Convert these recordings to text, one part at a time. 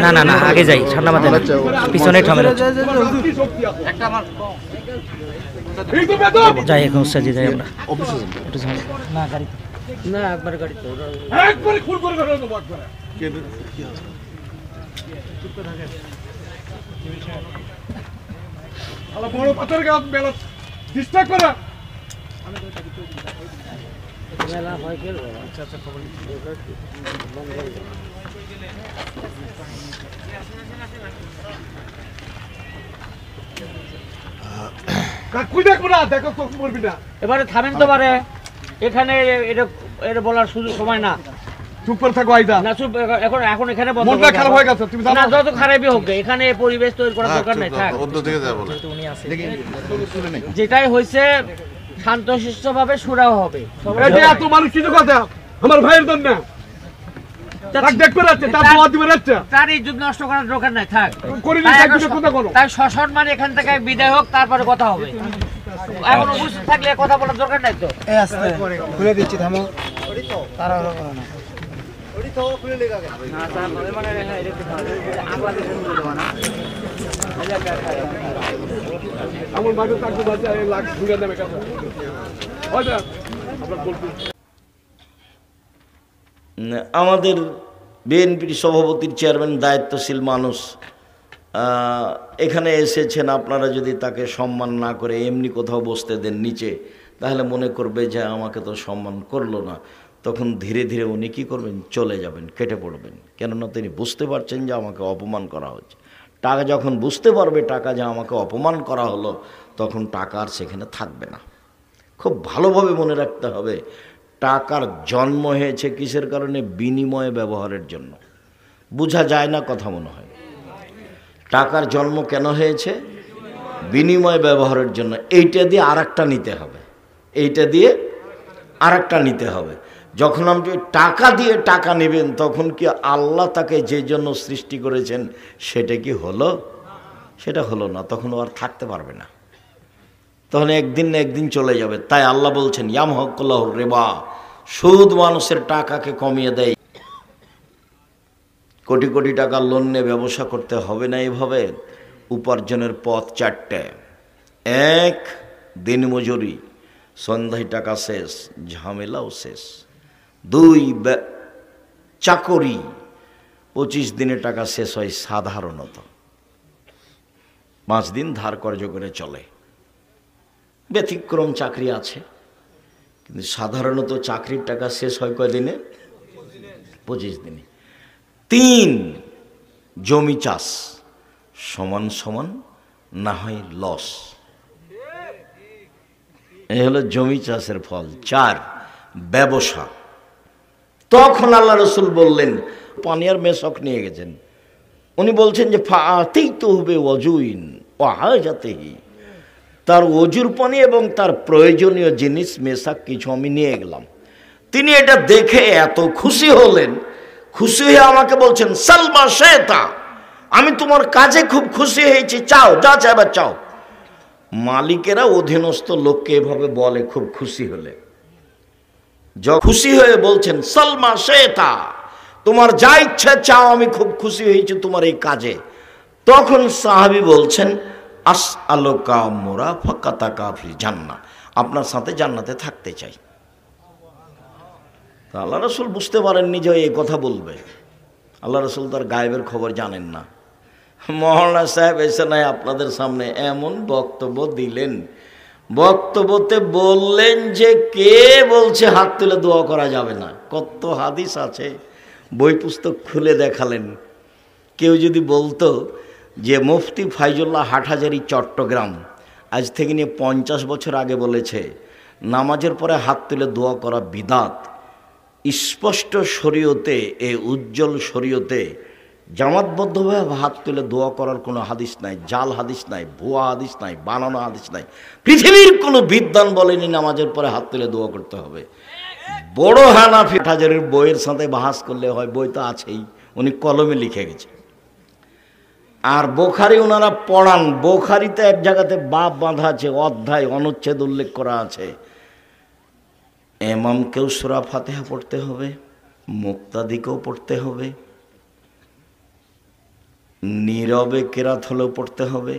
না না না আগে যাই, ঠান্ডা মাথায় পিছনে ঠামের যাই এখন উস্তাদ যাই আমরা একটু না গাড়ি না একবার গাড়ি তো একবারে খুল করে ফেলো তো একবার কে কি আছে চুপ করে থাকে আলা বড় পাথর গাছ বেলা ডিস্টার্ব করা আমি তো মেলা হয় গেল আচ্ছা আচ্ছা খবর বন্ধ করে এবারে থামেন তো পারে এখানে এটা বলার সুযোগ সময় না, চুপ করে থাকো আইদা না চুপ এখন এখন এখানে বন্ধ মনটা খারাপ হয়ে গেছে তুমি জানো না যত খারাপই হোক এখানে পরিবেশ তৈরি করার দরকার নাই থাক অন্য দিকে যাব না উনি আছে যেটাই হইছে শান্তশিষ্টভাবে সুরাও হবে এই যে এত মানুষ কিছু কথা আমার ভাইয়ের জন্য তাক দেখ করে আছে তার দোয়া দিবে রাখছে তার ইজ্জত নষ্ট করার দরকার নাই থাক করিনি কথা করো তাই সশট মানে এখান থেকে বিদায় হোক তারপরে কথা হবে এখন উপস্থিত থাকলে কথা বলার দরকার নাই তো এই আস্তে খুলে দিচ্ছি থামো তারা হলো করে না ওড়ি তো খুলে লেগা না স্যার মানে এটা আগলা দিকে খুলে দেব না আমার বাড়িতে থাকতে বাচ্চা লাখ ঘুরে দেবে কাছে ওইটা আপনার বলতে আমাদের বিএনপির সভাপতির চেয়ারম্যান দায়িত্বশীল মানুষ এখানে এসেছেন, আপনারা যদি তাকে সম্মান না করে এমনি কোথাও বসতে দেন নিচে, তাহলে মনে করবে যে আমাকে তো সম্মান করলো না, তখন ধীরে ধীরে উনি কী করবেন, চলে যাবেন, কেটে পড়বেন। কেননা তিনি বুঝতে পারছেন যে আমাকে অপমান করা হচ্ছে। টাকা যখন বুঝতে পারবে টাকা যে আমাকে অপমান করা হলো, তখন টাকা আর সেখানে থাকবে না। খুব ভালোভাবে মনে রাখতে হবে, টাকার জন্ম হয়েছে কিসের কারণে? বিনিময়ে ব্যবহারের জন্য। বোঝা যায় না কথা মনে হয়। টাকার জন্ম কেন হয়েছে? বিনিময় ব্যবহারের জন্য। এইটা দিয়ে আরেকটা নিতে হবে, এইটা দিয়ে আরেকটা নিতে হবে। যখন আপনি টাকা দিয়ে টাকা নেবেন, তখন কি আল্লাহ তাকে যে জন্য সৃষ্টি করেছেন সেটা কি হলো? সেটা হলো না, তখন আর থাকতে পারবে না, তখন একদিন না একদিন চলে যাবে। তাই আল্লাহ বলছেন ইয়ামহাকুল্লাহুর রিবা, সুদ মানুষের টাকাকে কমিয়ে দেয়। কোটি কোটি টাকা লোন নিয়ে ব্যবসা করতে হবে না এভাবে। উপার্জনের পথ চারটে: এক, দিনমজুরি, সন্ধ্যায় টাকা শেষ, ঝামেলাও শেষ। দুই, চাকরি, 25 দিনে টাকা শেষ হয় সাধারণত, 5 দিন ধার কর্জ করে চলে। ব্যতিক্রম চাকরি আছে, কিন্তু সাধারণত চাকরির টাকা শেষ হয় কয়দিনে? 25 দিনে। 3, জমি চাষ, সমান সমান না হয় লস, এই হলো জমি চাষের ফল। 4, ব্যবসা। তখন আল্লাহ রসুল বললেন, পানিয়ার মেশক নিয়ে গেছেন, উনি বলছেন যে ফাতেই তো হবে অজুইন ও হাজাতেহি, তার অজুর পানি এবং তার প্রয়োজনীয় জিনিস মেশাক কিছু আমি নিয়ে গেলাম। তিনি এটা দেখে এত খুশি হলেন, খুশি হয়ে আমাকে বলছেন সালমা শেতা, আমি তোমার কাজে খুব খুশি হয়েছি, চাও যা চাইবার চাও। মালিকেরা অধীনস্থ লোককে এভাবে বলে খুব খুশি হলে। খুশি হয়ে বলছেন সালমা শেতা, তোমার যা ইচ্ছা চাও, আমি খুব খুশি হয়েছি তোমার এই কাজে। তখন সাহাবী বলছেন আস আলোকা মোরা ফাকাতা কাফিল জান্নাহ, আপনার সাথে জান্নাতে থাকতে চাই। আল্লাহ রসুল বুঝতে পারেননি যে এই কথা বলবে। আল্লাহ রসুল তার গায়েবের খবর জানেন না। মৌলানা সাহেব এসে নাই আপনাদের সামনে এমন বক্তব্য দিলেন, বক্তব্যতে বললেন যে কে বলছে হাত তুলে দোয়া করা যাবে না। কত হাদিস আছে, বই পুস্তক খুলে দেখালেন। কেউ যদি বলতো যে মুফতি ফাইজুল্লাহ হাটহাজারী চট্টগ্রাম আজ থেকে নিয়ে 50 বছর আগে বলেছে নামাজের পরে হাত তুলে দোয়া করা বিদাত, স্পষ্ট শরীয়তে, এই উজ্জ্বল শরীয়তে জামাতবদ্ধভাবে হাত তুলে দোয়া করার কোনো হাদিস নাই, জাল হাদিস নাই, ভুয়া হাদিস নাই, বানানো হাদিস নাই। পৃথিবীর কোনো বিদ্বান বলেনি নামাজের পরে হাত তুলে দোয়া করতে হবে। বড় হানাফি হাজারের বইয়ের সাথে বাহাস করলে হয়, বই তো আছেই, উনি কলমে লিখে গেছে। আর বোখারি ওনারা পড়ান, বোখারিতে এক জায়গাতে বাপ বাঁধা আছে, অধ্যায় অনুচ্ছেদ উল্লেখ করা আছে, ইমামকেও সূরা ফাতিহা পড়তে হবে, মুক্তাদিকেও পড়তে হবে, নীরবে কেরাত হলেও পড়তে হবে,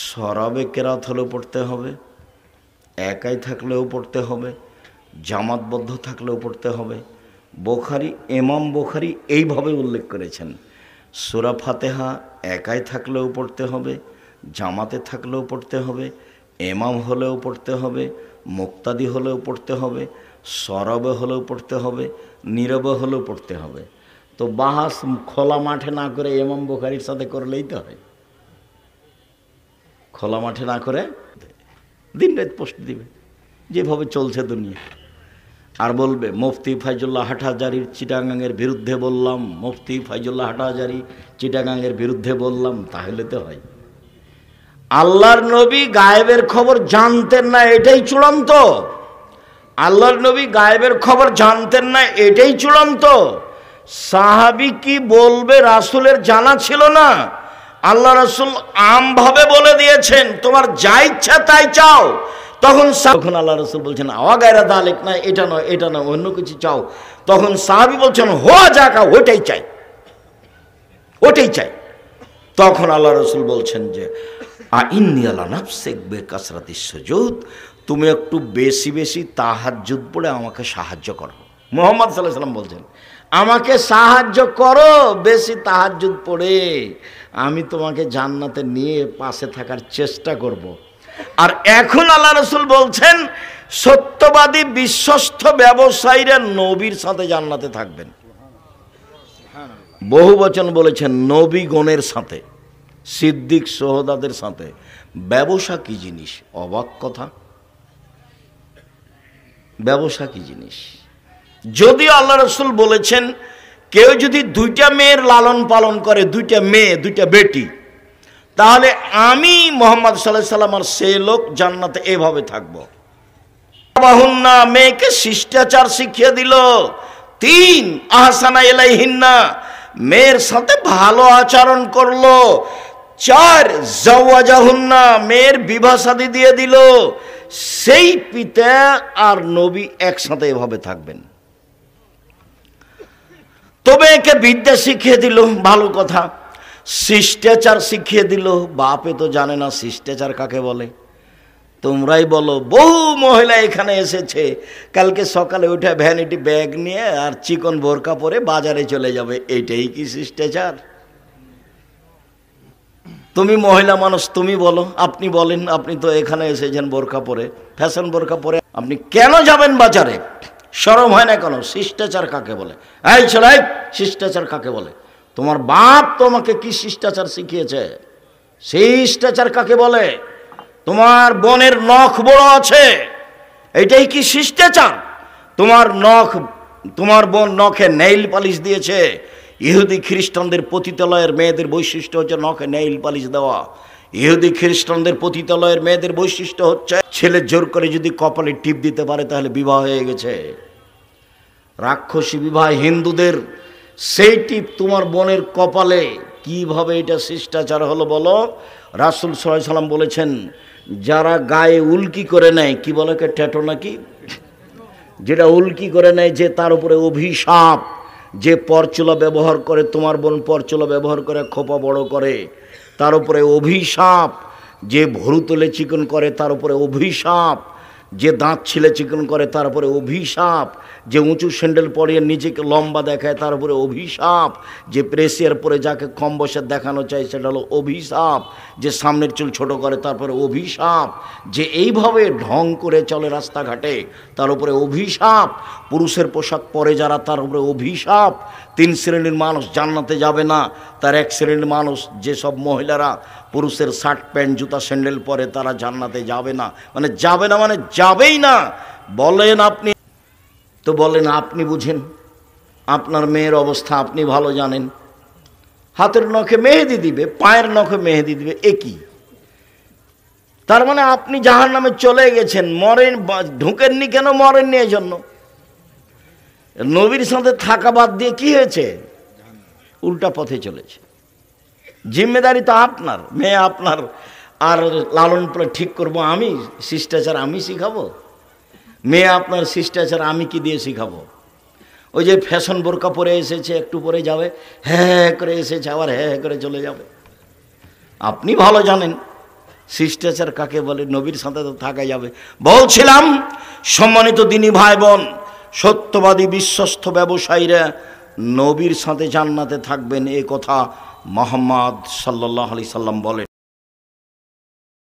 সরাবে কেরাত হলেও পড়তে হবে, একাই থাকলেও পড়তে হবে, জামাতবদ্ধ থাকলেও পড়তে হবে। বুখারী, ইমাম বুখারী এইভাবে উল্লেখ করেছেন, সূরা ফাতিহা একাই থাকলেও পড়তে হবে, জামাতে থাকলেও পড়তে হবে, ইমাম হলেও পড়তে হবে, মুক্তাদি হলেও পড়তে হবে, সরবে হলেও পড়তে হবে, নীরবে হলেও পড়তে হবে। তো বাহাস খোলা মাঠে না করে ইমাম বুখারীর সাথে করলেই তো হয়। খোলা মাঠে না করে দিন রাত পোস্ট দিবে, যেভাবে চলছে দুনিয়া। আর বলবে মুফতি ফাইজুল্লাহ হাটহাজারীর চিটাগাংয়ের বিরুদ্ধে বললাম, মুফতি ফাইজুল্লাহ হাটহাজারী চিটাগাংয়ের বিরুদ্ধে বললাম, তাহলে তো হয়। আল্লাহর নবী গায়েবের খবর জানতেন না, এটাই চূড়ান্ত। আল্লাহর নবী গায়েবের খবর জানতেন না, এটাই চূড়ান্ত। সাহাবী কি বলবে রাসূলের জানা ছিল না? আল্লাহ রাসূল আমভাবে বলে দিয়েছেন, তোমার যা ইচ্ছা তাই চাও। তখন আল্লাহ রাসূল বলছেন আওয়া গায়রা দালিক, না এটা নয়, এটা নয়, অন্য কিছু চাও। তখন সাহাবী বলছেন হোয়া যাকা, ওটাই চাই, ওটাই চাই। তখন আল্লাহ রাসূল বলছেন যে আইন্নী আলা নাফসিক বিকাসরাতিস সুজুদ, তুমি একটু বেশি বেশি তাহাজ্জুদ পড়ে আমাকে সাহায্য করো। মুহাম্মদ সাল্লাল্লাহু আলাইহি ওয়াসাল্লাম বলছেন আমাকে সাহায্য করো বেশি তাহাজ্জুদ পড়ে, আমি তোমাকে জান্নাতে নিয়ে পাশে থাকার চেষ্টা করব। আর এখন আল্লাহ রাসূল বলছেন সত্যবাদী বিশ্বস্ত ব্যবসায়ীরা নবীর সাথে জান্নাতে থাকবেন। বহু বচন বলেছেন নবীগণের সাথে, সিদ্দিক সোহদাদের সাথে। ব্যবসা কি জিনিস? অবাক কথা। ব্যবসা কি জিনিস? যদিও আল্লাহ রাসূল বলেছেন কেউ যদি দুইটা মেয়ের লালন পালন করে, দুইটা মেয়ে, দুইটা বেটি, তাহলে আমি মুহাম্মদ সাল্লাল্লাহু আলাইহি ওয়াসাল্লাম আর সে লোক জান্নাতে এভাবে থাকবো। বাহুন্না, মেয়েকে শিষ্টাচার শিখিয়ে দিল। 3 আহসানা ইলাইহিন্না, মেয়ের সাথে ভালো আচরণ করলো। 4 জাওয়াজাহুন্না, মেয়ের বিবাহ শাদী দিয়ে দিল। সেই পিতা আর নবী একসাথে এভাবে থাকবেন। তবে একে বিদ্যা শিখিয়ে দিল, ভালো কথা। শিষ্টাচার শিখিয়ে দিল। বাপে তো জানে না শিষ্টাচার কাকে বলে। তোমরাই বলো, বহু মহিলা এখানে এসেছে, কালকে সকালে উঠে ভ্যানিটি ব্যাগ নিয়ে আর চিকন বোরকা পরে বাজারে চলে যাবে। এইটাই কি শিষ্টাচার? তুমি মহিলা মানুষ, তুমি বলো, আপনি বলেন, আপনি তো এখানে এসেছেন বোরকা পরে, ফ্যাশন বোরকা পরে, আপনি কেন যাবেন বাজারে? শরম হয় না কেন? শিষ্টাচার কাকে বলে? এই ছেলে, শিষ্টাচার কাকে বলে? তোমার বাপ তোমাকে কি শিষ্টাচার শিখিয়েছে? শিষ্টাচার কাকে বলে? তোমার বোনের নখ বড় আছে, এটাই কি শিষ্টাচার? তোমার বোন নখে নেইল পালিশ দিয়েছে। ইহুদি খ্রিস্টানদের পতিতালয়ের মেয়েদের বৈশিষ্ট্য হচ্ছে নখে নেইল পালিশ দেওয়া। ইহুদি খ্রিস্টানদের পতিতালয়ের মেয়েদের বৈশিষ্ট্য হচ্ছে ছেলে জোর করে যদি কপালে টিপ দিতে পারে তাহলে বিবাহ হয়ে গেছে। রাক্ষসী বিবাহ হিন্দুদের, সেই টিপ তোমার বোনের কপালে। কিভাবে এটা শিষ্টাচার হলো বলো? রাসূল সাল্লাল্লাহু আলাইহি ওয়াসাল্লাম বলেছেন যারা গায়ে উল্কি করে নেয়, কি বলে কে, ট্যাটু নাকি, যেটা উল্কি করে নেয়, যে তার উপরে অভিশাপ। যে পরচুলা ব্যবহার করে, তোমার বোন পরচুলা ব্যবহার করে খোপা বড় করে, তার উপরে অভিশাপ। যে ভরু তুলে চিকন করে, তার উপরে অভিশাপ। যে দাঁত ছিলে চিকন করে, তার উপরে অভিশাপ। যে উঁচু স্যান্ডেল পরিয়ে নিজেকে লম্বা দেখায়, তার উপরে অভিশাপ। যে প্রেসিয়ার পরে যাকে কম বয়সে দেখানো চাই, সেটা হলো অভিশাপ। যে সামনের চুল ছোট করে, তারপরে অভিশাপ। যে এইভাবে ঢং করে চলে রাস্তাঘাটে, তার উপরে অভিশাপ। পুরুষের পোশাক পরে যারা, তার উপরে অভিশাপ। 3 শ্রেণীর মানুষ জান্নাতে যাবে না। তার 1 শ্রেণীর মানুষ, যেসব মহিলারা পুরুষের শার্ট প্যান্ট জুতা স্যান্ডেল পরে, তারা জান্নাতে যাবে না। মানে যাবে না, মানে যাবেই না। বলেন আপনি তো, বলেন আপনি বুঝেন, আপনার মেয়ের অবস্থা আপনি ভালো জানেন। হাতের নখে মেহেদি দিবে, পায়ের নখে মেহেদি দিবে, একই। তার মানে আপনি জাহান্নামে চলে গেছেন। মরেন, ঢুকেননি কেন? মরেননি এই জন্য। নবীর সাথে থাকা বাদ দিয়ে কি হয়েছে? উল্টা পথে চলেছে। জিম্মেদারি তো আপনার, মেয়ে আপনার। আর লালন পালন ঠিক করবো আমি, শিষ্টাচার আমি শিখাবো? মেয়ে আপনার, শিষ্টাচার আমি কি দিয়ে শিখাবো? ওই যে ফ্যাশন বোরকা পরে এসেছে, একটু পরে যাবে, হ্যাঁ করে এসেছে, আবার হ্যাঁ করে চলে যাবে। আপনি ভালো জানেন শিষ্টাচার কাকে বলে, নবীর সাথে তো থাকা যাবে। বলছিলাম সম্মানিত দিনী ভাই বোন, সত্যবাদী বিশ্বস্ত ব্যবসায়ীরা নবীর সাথে জান্নাতে থাকবেন, এ কথা মুহাম্মদ সাল্লাল্লাহু আলাইহি সাল্লাম বলেন।